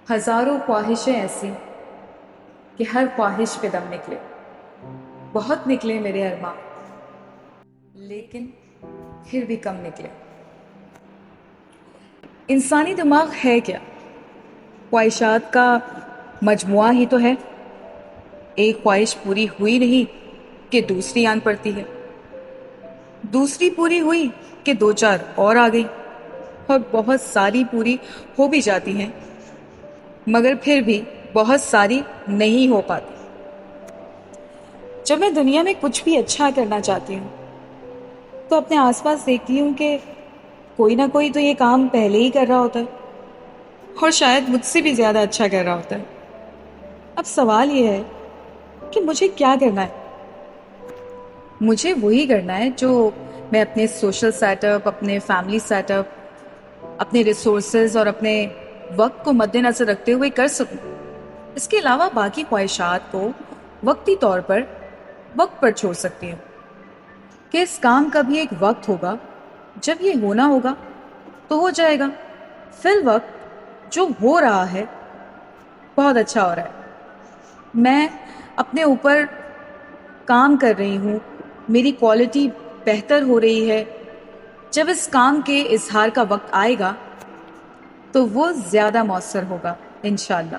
ہزاروں خواہشیں ایسی کہ ہر خواہش پہ دم نکلے، بہت نکلے میرے ارماں، لیکن پھر بھی کم نکلے۔ انسانی دماغ ہے کیا؟ خواہشات کا مجموعہ ہی تو ہے۔ ایک خواہش پوری ہوئی نہیں کہ دوسری آن پڑتی ہے، دوسری پوری ہوئی کہ دو چار اور آ گئی، اور بہت ساری پوری ہو بھی جاتی ہیں مگر پھر بھی بہت ساری نہیں ہو پاتی۔ جب میں دنیا میں کچھ بھی اچھا کرنا چاہتی ہوں تو اپنے آس پاس دیکھتی ہوں کہ کوئی نہ کوئی تو یہ کام پہلے ہی کر رہا ہوتا ہے، اور شاید مجھ سے بھی زیادہ اچھا کر رہا ہوتا ہے۔ اب سوال یہ ہے کہ مجھے کیا کرنا ہے؟ مجھے وہی کرنا ہے جو میں اپنے سوشل سیٹ اپ، اپنے فیملی سیٹ اپ، اپنے ریسورسز اور اپنے وقت کو مد نظر رکھتے ہوئے کر سکوں۔ اس کے علاوہ باقی خواہشات کو وقتی طور پر وقت پر چھوڑ سکتی ہوں کہ اس کام کا بھی ایک وقت ہوگا، جب یہ ہونا ہوگا تو ہو جائے گا۔ فی الوقت جو ہو رہا ہے بہت اچھا ہو رہا ہے، میں اپنے اوپر کام کر رہی ہوں، میری کوالٹی بہتر ہو رہی ہے۔ جب اس کام کے اظہار کا وقت آئے گا تو وہ زیادہ مؤثر ہوگا انشاءاللہ۔